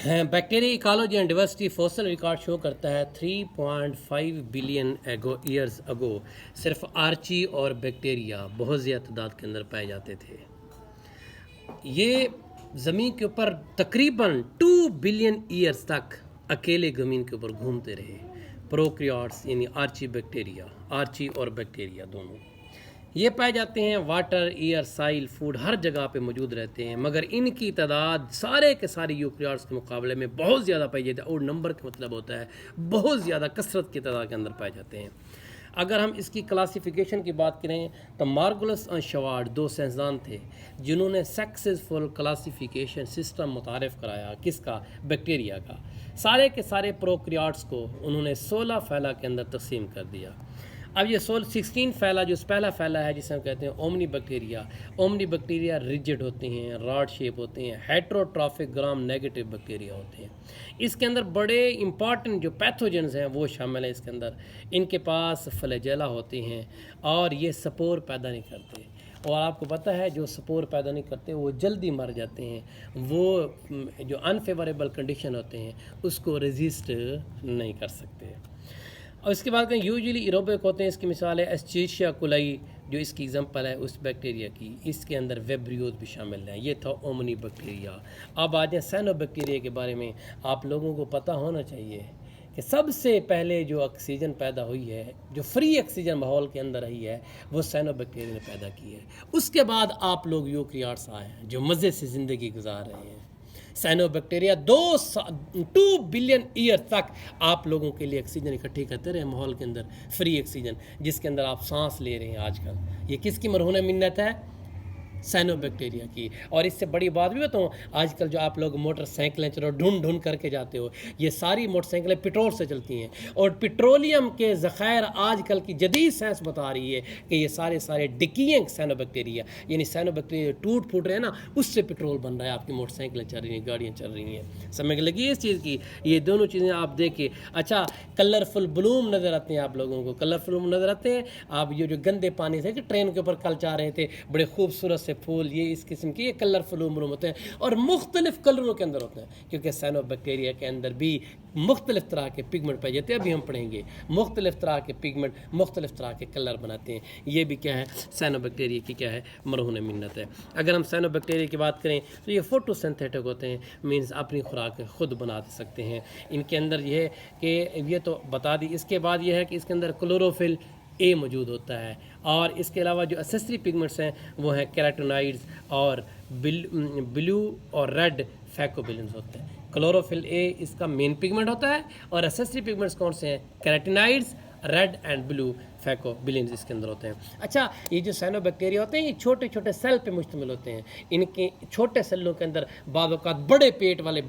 Bacteria ecology and diversity fossil record show करता है 3.5 billion years ago सिर्फ Archie और बैक्टीरिया बहुत ज़्यादा तादाद के अंदर पाए जाते थे। ये ज़मीन के ऊपर तकरीबन 2 बिलियन ईयर्स तक अकेले ज़मीन के ऊपर घूमते रहे। प्रोकैरियोट्स यानी आर्ची और बैक्टीरिया दोनों ये पाए जाते हैं। वाटर, एयर, साइल, फूड हर जगह पे मौजूद रहते हैं, मगर इनकी तादाद सारे के सारे यूकैरियोट्स के मुकाबले में बहुत ज़्यादा पाई जाती है। और नंबर का मतलब होता है बहुत ज़्यादा कसरत की तादाद के अंदर पाए जाते हैं। अगर हम इसकी क्लासिफिकेशन की बात करें तो मार्गुलस और शवार्ड दो साइंसदान थे जिन्होंने सक्सेसफुल क्लासिफिकेशन सिस्टम मुतारिफ कराया। किसका? बैक्टीरिया का। सारे के सारे प्रोकैरियोट्स को उन्होंने 16 फैला के अंदर तकसीम कर दिया। अब ये 16 फैला जो पहला फैला है जिसे हम कहते हैं ओमनी बैक्टीरिया रिजिड होते हैं, रॉड शेप होते हैं, हेट्रोट्रॉफिक ग्राम नेगेटिव बैक्टीरिया होते हैं। इसके अंदर बड़े इंपॉर्टेंट जो पैथोजेंस हैं वो शामिल हैं इसके अंदर। इनके पास फ्लैजेला होते हैं और ये स्पोर पैदा नहीं करते। और आपको पता है जो स्पोर पैदा नहीं करते वो जल्दी मर जाते हैं, वो जो अनफेवरेबल कंडीशन होते हैं उसको रेजिस्ट नहीं कर सकते। और इसके बाद कहीं यूजुअली एरोबिक होते हैं। इसकी मिसाल है एस्चेरिशिया कोलाई जो इसकी एग्जांपल है उस बैक्टीरिया की। इसके अंदर वेब्रियोज भी शामिल हैं। ये था ओमनी बैक्टीरिया। अब आ जाए साइनोबैक्टीरिया के बारे में। आप लोगों को पता होना चाहिए कि सबसे पहले जो ऑक्सीजन पैदा हुई है, जो फ्री ऑक्सीजन माहौल के अंदर रही है, वो साइनोबैक्टीरिया ने पैदा की है। उसके बाद आप लोग यूकैरियोट्स आए हैं जो मज़े से ज़िंदगी गुजार रहे हैं। साइनोबैक्टीरिया 2 बिलियन ईयर तक आप लोगों के लिए ऑक्सीजन इकट्ठी करते रहे माहौल के अंदर, फ्री ऑक्सीजन जिसके अंदर आप सांस ले रहे हैं आजकल। ये किसकी मरहून मिन्नत है? साइनोबैक्टीरिया की। और इससे बड़ी बात भी बताऊँ, आजकल जो आप लोग मोटरसाइकिलें चलो ढूंढ करके जाते हो, ये सारी मोटरसाइकिलें पेट्रोल से चलती हैं। और पेट्रोलियम के ज़ख़ायर आजकल की जदीद साइंस बता रही है कि ये सारे डिकीइंग साइनोबैक्टीरिया यानी साइनोबैक्टीरिया टूट फूट रहे हैं ना, उससे पेट्रोल बन रहा है। आपकी मोटरसाइकिलें चल रही हैं, गाड़ियाँ चल रही हैं। समझ लगी इस चीज़ की? ये दोनों चीज़ें आप देखें। अच्छा, कलरफुल ब्लूम नज़र आते हैं आप लोगों को? कलरफुल नज़र आते हैं। आप ये जो गंदे पानी से कि ट्रेन के ऊपर कल जा रहे थे, बड़े खूबसूरत से फूल, ये इस किस्म के ये कलरफुल उम्र होते हैं और मुख्तलिफ कलरों के अंदर होते हैं, क्योंकि साइनोबैक्टीरिया के अंदर भी मुख्तलिफ तरह के पिगमेंट पाए जाते हैं। अभी हम पढ़ेंगे मुख्तलिफ तरह के पिगमेंट मुख्तलिफ तरह के कलर बनाते हैं। ये भी क्या है? साइनोबैक्टीरिया की क्या है? मरहून मिन्नत है। अगर हम साइनोबैक्टीरिया की बात करें तो ये फोटोसिंथेटिक होते हैं, मीन्स अपनी खुराक खुद बना सकते हैं। इनके अंदर ये है कि ये तो बता दी। इसके बाद ये है कि इसके अंदर क्लोरोफिल ए मौजूद होता है। और इसके अलावा जो एसेसरी पिगमेंट्स हैं वो हैं कैरोटीनॉइड्स और ब्लू और रेड फैकोबिलिन्स होते हैं। क्लोरोफिल ए इसका मेन पिगमेंट होता है और एसेसरी पिगमेंट्स कौन से हैं? कैरोटीनॉइड्स, रेड एंड ब्लू फैकोबिलिन्स इसके अंदर होते हैं। अच्छा, ये जो साइनोबैक्टीरिया होते हैं ये छोटे छोटे सेल पे मुश्तमिल होते हैं। इनके छोटे सेलों के अंदर बाद औक़ात बड़े पेट वाले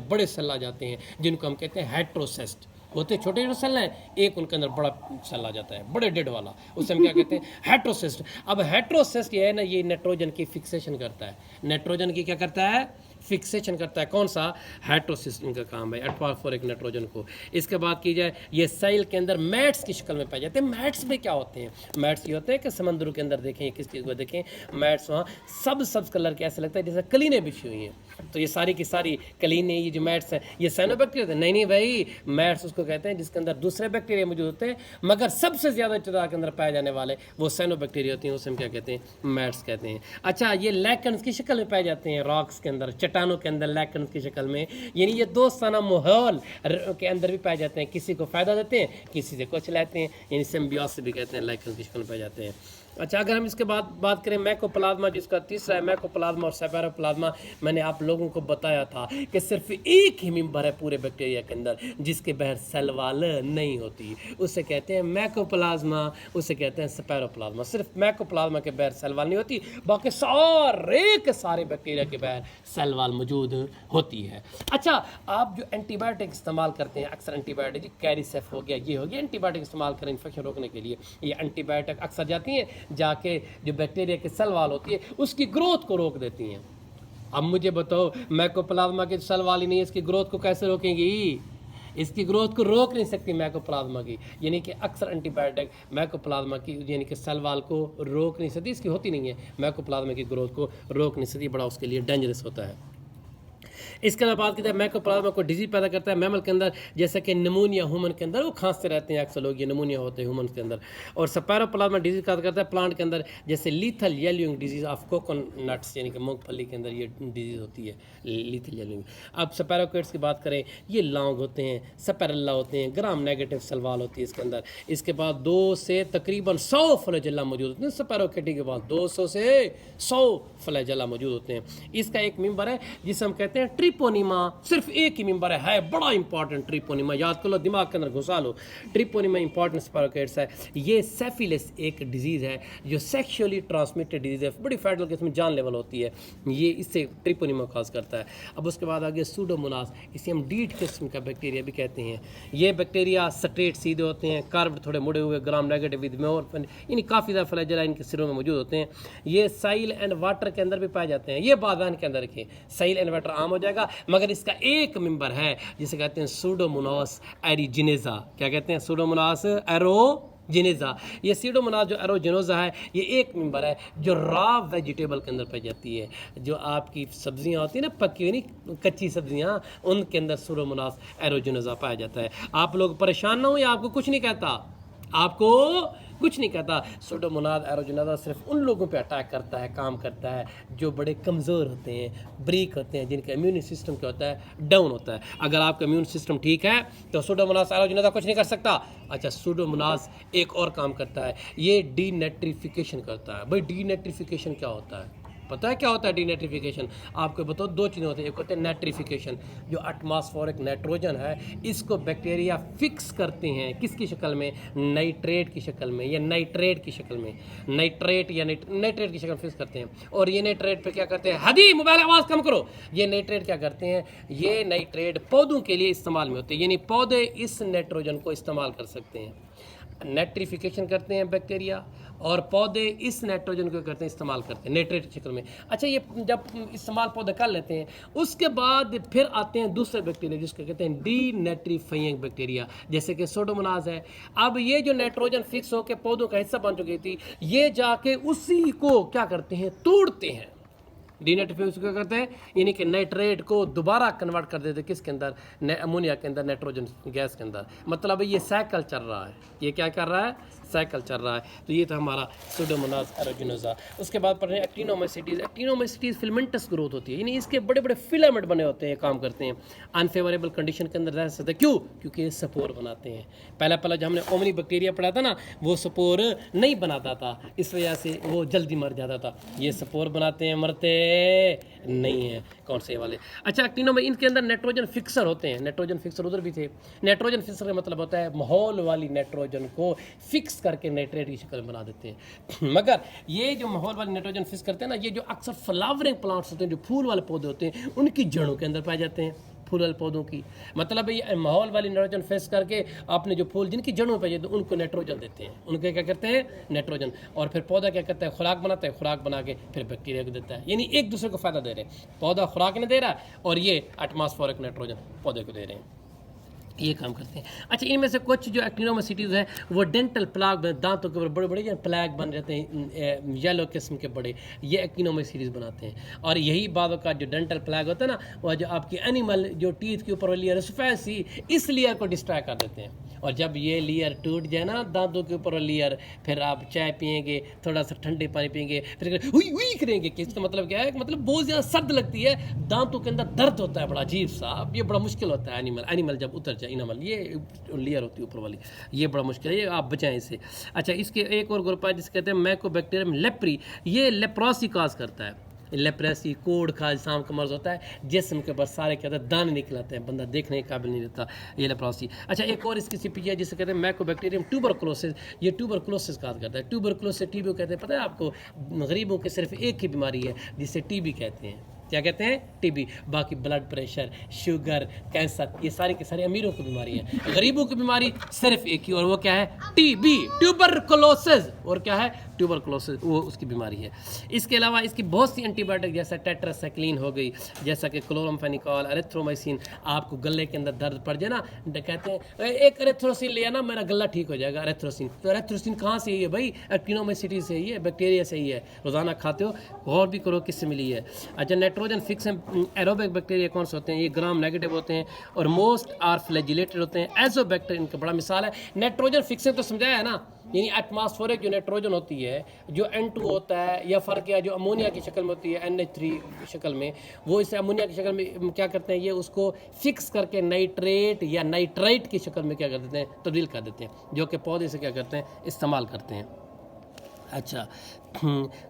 बड़े सेल आ जाते हैं जिनको हम कहते हैं हेट्रोसिस्ट होते। छोटे छोटे सेल हैं, एक उनके अंदर बड़ा सेल आ जाता है, बड़े डेड वाला, उसे हम क्या कहते हैं? हेट्रोसिस्ट। अब हेट्रोसिस्ट ये है ना, ये नाइट्रोजन की फिक्सेशन करता है। नाइट्रोजन की क्या करता है? फिक्सेशन करता है। कौन सा? हेट्रोसिस्ट इनका काम है, एटमॉस्फेरिक नाइट्रोजन को। इसके बाद की जाए, ये सेल के अंदर मैट्स की शक्ल में पाए जाते हैं। मैट्स में क्या होते हैं? मैट्स ये होते हैं कि समंदरों के अंदर देखें, किस चीज़ को देखें, मैट्स वहाँ सब कलर के ऐसे लगता है जैसे कलीनें बिछी हुई हैं। तो ये सारी की सारी कलीनें, ये जो मैट्स हैं, ये साइनोबैक्टीरिया होते हैं? नहीं भाई, मैट्स उसको कहते हैं जिसके अंदर दूसरे बैक्टीरिया मौजूद होते हैं, मगर सबसे ज़्यादा तादाद के अंदर पाए जाने वाले वो साइनोबैक्टीरिया होती हैं, उसे हम क्या कहते हैं? मैट्स कहते हैं। अच्छा, ये लैकन्स की शक्ल में पाए जाते हैं, रॉक्स के अंदर, चट्टानों के अंदर लैकन्स की शक्ल में। यानी ये दोस्ताना माहौल के अंदर भी पाए जाते हैं, किसी को फ़ायदा देते हैं, किसी से कुछ लेते हैं, यानी सिम्बियोसिस भी कहते हैं, लैकन्स की शक्ल में पाए जाते हैं। अच्छा, अगर हम इसके बाद बात करें मैकोप्लाज्मा, जिसका तीसरा है मैकोप्लाज्मा और सेफेरोप्लाज्मा। मैंने आप लोगों को बताया था कि सिर्फ एक ही मेंबर है पूरे बैक्टीरिया के अंदर जिसके बाहर सेल वाल नहीं होती, उसे कहते हैं मैकोप्लाज्मा, उसे कहते हैं सेफेरोप्लाज्मा। सिर्फ मैकोप्लाज्मा के बाहर सेल वाल नहीं होती, बाकी सारे के सारे बैक्टीरिया के बाहर सेल वाल मौजूद होती है। अच्छा, आप जो एंटीबायोटिक इस्तेमाल करते हैं, अक्सर एंटीबायोटिक कैरिसेफ हो गया, ये हो गया, एंटीबायोटिक इस्तेमाल करें इन्फेक्शन रोकने के लिए। ये एंटीबायोटिक अक्सर जाती हैं जाके जो बैक्टीरिया की सेल वाल होती है उसकी ग्रोथ को रोक देती हैं। अब मुझे बताओ, मैकोप्लाज्मा की सेल वाल ही नहीं है, इसकी ग्रोथ को कैसे रोकेंगी? इसकी ग्रोथ को रोक नहीं सकती मैकोप्लाज्मा की। यानी कि अक्सर एंटीबायोटिक मैकोप्लाज्मा की यानी कि सेल वाल को रोक नहीं सकती, इसकी होती नहीं है, मैकोप्लाज्मा की ग्रोथ को रोक नहीं सकती, बड़ा उसके लिए डेंजरस होता है। इसके अलावा बात करते हैं माइकोप्लाज्मा को डिजीज पैदा करता है मैमल के अंदर, जैसे कि निमोनिया ह्यूमन के अंदर, वो खांसते रहते हैं अक्सर लोग, ये निमोनिया होते हैं ह्यूमन के अंदर। और स्पायरोप्लाज्मा डिजीज पैदा करता है प्लांट के अंदर, जैसे lethal yellowing disease of coconuts, यानी कि मूंगफली के अंदर ये डिजीज होती है लीथल येलोइंग। अब स्पायरोकेट्स की बात करें, ये लौंग होते हैं, स्पायरल्ला होते हैं, ग्राम नेगेटिव सलवाल होती है इसके अंदर। इसके बाद 2 से तकरीबन 100 फ्लैजेला मौजूद होते हैं। स्पायरोकेटी के बाद 200 से 100 फ्लैजेला मौजूद होते हैं। इसका एक मेंबर है जिसे हम कहते हैं ट्रिपोनिमा, सिर्फ एक ही मेंबर है बड़ा इंपॉर्टेंट ट्रिपोनिमा, याद कर लो, दिमाग के अंदर घुसा लो। ट्रिपोनिमा इंपॉर्टेंट स्पायरोकेट्स है। ये सेफिलिस एक डिजीज़ है जो सेक्सुअली ट्रांसमिटेड डिजीज़ है, बड़ी फैटल किस्म जान लेवल होती है, ये इससे ट्रिपोनिमा काज करता है। अब उसके बाद आगे सूडोमोनास, इसे हम डीट किस्म का बैक्टीरिया भी कहते हैं। ये बैक्टीरिया स्ट्रेट सीधे होते हैं, कार्व थोड़े मुड़े हुए, ग्राम नेगेटिव विद मोर, यानी काफ़ी ज़्यादा फ्लैजेला इनके सिरों में मौजूद होते हैं। ये साइल एंड वाटर के अंदर भी पाए जाते हैं। ये बादान के अंदर रखें, साइल एंड वाटर आम हो जाएगा, मगर इसका एक मेंबर है जिसे कहते हैं सूडोमोनास एरिजिनेजा। क्या कहते हैं? सूडोमोनास एरोजिनेजा। ये सूडोमोनास जो एरोजिनेजा है, ये एक मेंबर है जो रॉ वेजिटेबल के अंदर पाई जाती है। जो आपकी सब्जियां होती है ना, पकी हुई नहीं, कच्ची सब्जियां, उनके अंदर सूडोमोनास एरोजिनेजा पाया जाता है। आप लोग परेशान ना हो, ये आपको कुछ नहीं कहता, आपको कुछ नहीं कहता। सूडोमोनास एरोजिनेजा सिर्फ उन लोगों पे अटैक करता है, काम करता है जो बड़े कमज़ोर होते हैं, ब्रीक होते हैं, जिनका इम्यून सिस्टम क्या होता है, डाउन होता है। अगर आपका इम्यून सिस्टम ठीक है तो सूडोमोनास एरोजिनेजा कुछ नहीं कर सकता। अच्छा, सूडोमोनास एक और काम करता है, ये डीनेट्रिफिकेशन करता है। भाई डीनेट्रिफिकेशन क्या होता है? पता है क्या होता है डीनेट्रिफिकेशन? आपको बताओ, 2 चीज़ें होती हैं। एक होते हैं नेट्रिफिकेशन, जो एटमॉस्फेरिक नाइट्रोजन है इसको बैक्टीरिया फिक्स करते हैं, किसकी शक्ल में? नाइट्रेट की शक्ल में, या नाइट्रेट की शक्ल में, नाइट्रेट या नाइट्रेट की शक्ल फिक्स करते हैं। और ये नाइट्रेट पे क्या करते हैं? हदी मोबाइल आवाज़ कम करो। ये नाइट्रेट क्या करते हैं? ये नाइट्रेट पौधों के लिए इस्तेमाल में होते हैं, यानी पौधे इस नाइट्रोजन को इस्तेमाल कर सकते हैं। नेट्रिफिकेशन करते हैं बैक्टीरिया, और पौधे इस नाइट्रोजन को करते हैं, इस्तेमाल करते हैं नाइट्रेट की शक्ल में। अच्छा, ये जब इस्तेमाल पौधे कर लेते हैं, उसके बाद फिर आते हैं दूसरे बैक्टीरिया जिसको कहते हैं डीनेट्रीफाइंग बैक्टीरिया, जैसे कि सूडोमोनास है। अब ये जो नाइट्रोजन फिक्स होकर पौधों का हिस्सा बन चुकी थी, ये जाके उसी को क्या करते हैं? तोड़ते हैं। डीनेट्रिफिकेशन क्या करते हैं? यानी कि नाइट्रेट को दोबारा कन्वर्ट कर देते हैं किसके अंदर? अमोनिया के अंदर, नाइट्रोजन गैस के अंदर। मतलब ये साइकिल चल रहा है, ये क्या कर रहा है? साइकिल चल रहा है। तो ये था हमारा सूडोमोनास एरोजिनेजा। उसके बाद पढ़ रहे हैं एक्टिनोमाइसीटीज। एक्टिनोमाइसीटीज फिलामेंटस ग्रोथ होती है, यानी इसके बड़े बड़े फिलामेंट बने होते हैं, काम करते हैं, अनफेवरेबल कंडीशन के अंदर रह सकते हैं। क्यों? क्योंकि ये स्पोर बनाते हैं। पहला जब हमने ओमनी बैक्टीरिया पढ़ा था ना, वो स्पोर नहीं बनाता था, इस वजह से वो जल्दी मर जाता था। ये स्पोर बनाते हैं, मरते नहीं है। कौन से वाले? अच्छा, एक्टिनो में इनके अंदर नाइट्रोजन फिक्सर होते हैं। नाइट्रोजन फिक्सर उधर भी थे। नाइट्रोजन फिक्सर का मतलब होता है माहौल वाली नाइट्रोजन को फिक्स करके नाइट्रेट की शक्ल बना देते हैं। मगर ये जो माहौल वाली नाइट्रोजन फिक्स करते हैं ना, ये जो अक्सर फ्लावरिंग प्लांट्स होते हैं, जो फूल वाले पौधे होते हैं, उनकी जड़ों के अंदर पाए जाते हैं, फूल वाले पौधों की। मतलब ये माहौल वाली नाइट्रोजन फिक्स करके अपने जो फूल जिनकी जड़ों पे जाते हैं उनको नाइट्रोजन देते हैं, उनके क्या करते हैं? नाइट्रोजन। और फिर पौधा क्या करता है? खुराक बनाता है, खुराक बना के फिर बैक्टीरिया को देता है। यानी एक दूसरे को फायदा दे रहे हैं। पौधा खुराक नहीं दे रहा है और ये एटमॉस्फेरिक नाइट्रोजन पौधे को दे रहे हैं, ये काम करते हैं। अच्छा, इनमें से कुछ जो एक्टिनोमाइसीटीज हैं वो डेंटल प्लाग, दांतों के ऊपर बड़े बड़े प्लाग बन रहते हैं, येलो किस्म के बड़े, ये एक्टिनोमाइसीटीज बनाते हैं। और यही बातों का जो डेंटल प्लाग होता है ना, वह जो आपकी एनिमल जो टीथ के ऊपर लेयर सफ़ेद सी, इस लेयर को डिस्ट्रॉय कर देते हैं। और जब ये लेयर टूट जाए ना, दांतों के ऊपर लेयर, फिर आप चाय पियेंगे, थोड़ा सा ठंडे पानी पियेंगे, फिर हुई हुई करेंगे। इसका मतलब क्या है? मतलब बहुत ज़्यादा सर्द लगती है, दांतों के अंदर दर्द होता है बड़ा अजीब सा, ये बड़ा मुश्किल होता है। एनिमल जब उतर जाए, इनमल ये लेयर होती है ऊपर वाली, ये बड़ा मुश्किल है, ये आप बचाएं इससे। अच्छा, इसके एक और ग्रुप है जिसे कहते हैं माइकोबैक्टीरियम लेप्री, ये लेप्रोसी काज करता है। लेप्रेसी कोढ़ का शाम का मर्ज होता है, जिसम के ऊपर सारे क्या होता है? दाने निकलाते हैं, बंदा देखने के काबिल नहीं रहता, ये लेप्रोसी। अच्छा, एक और इसकी सिपी है जिसे कहते हैं माइकोबैक्टीरियम ट्यूबरकुलोसिस, ये ट्यूबरकुलोसिस काज करता है। ट्यूबरकुलोसिस टीबी कहते हैं, पता है आपको? गरीबों की सिर्फ एक ही बीमारी है जिसे टीबी कहते हैं। क्या कहते हैं? टीबी। बाकी ब्लड प्रेशर, शुगर, कैंसर, ये सारी की सारी अमीरों की बीमारी है। गरीबों की बीमारी सिर्फ एक ही, और वो क्या है? TB, tuberculosis. और क्या है? ट्यूबरकुलोसिस, वो उसकी बीमारी है। इसके अलावा इसकी बहुत सी एंटीबायोटिक, जैसा टेट्रासाइक्लिन हो गई, जैसा कि क्लोरामफेनिकॉल, एरिथ्रोमाइसिन। आपको गले के अंदर दर्द पड़ जाए ना, कहते हैं एक एरिथ्रोसिन ले आना, मेरा गला ठीक हो जाएगा। एरिथ्रोसिन, तो एरिथ्रोसिन कहाँ से है भाई? एक्टिनोमाइसीटीज से ही है, बैक्टीरिया से ही है। रोजाना खाते हो, गौर भी करो किससे मिली है। अच्छा, नाइट्रोजन फिक्सिंग एरोबिक बैक्टीरिया कौन से होते हैं, ये ग्राम नेगेटिव होते हैं और मोस्ट आर फ्लैजिलेटेड होते हैं। एजोबैक्टर इनका बड़ा मिसाल है। नाइट्रोजन फिक्सिंग तो समझाया है ना, यानी एटमॉस्फेरिक जो नाइट्रोजन होती है, जो N2 होता है, या फ़र्क है जो अमोनिया की शक्ल में होती है NH3 शक्ल में, वो इसे अमोनिया की शक्ल में क्या करते हैं, ये उसको फिक्स करके नाइट्रेट या नाइट्राइट की शक्ल में क्या कर देते हैं, तब्दील कर देते हैं, जो कि पौधे से क्या करते हैं, इस्तेमाल करते हैं। अच्छा,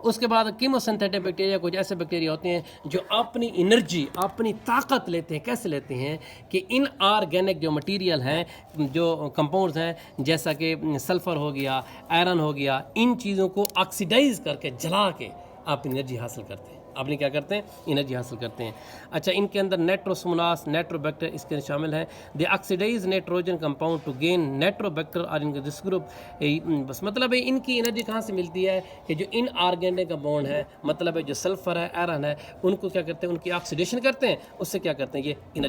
उसके बाद कीमोसिंथेटिक बैक्टीरिया कुछ ऐसे बैक्टीरिया होते हैं जो अपनी एनर्जी, अपनी ताकत लेते हैं। कैसे लेते हैं कि इन ऑर्गेनिक जो मटेरियल हैं, जो कंपाउंड्स हैं, जैसा कि सल्फ़र हो गया, आयरन हो गया, इन चीज़ों को ऑक्सीडाइज करके जला के आप एनर्जी हासिल करते हैं, अपनी क्या करते हैं, एनर्जी हासिल करते हैं। अच्छा, इनके अंदर नाइट्रोसोमोनास, नाइट्रोबैक्टर इसके शामिल हैं। The oxidize nitrogen compound to gain nitrobacter और इनके दिस ग्रुप, बस मतलब है इनकी एनर्जी कहाँ से मिलती है कि जो इन ऑर्गेनिक कंपाउंड है, मतलब है जो सल्फर है, आयरन है, उनको क्या करते हैं, उनकी ऑक्सीडेशन करते हैं, उससे क्या करते हैं, ये एनर्जी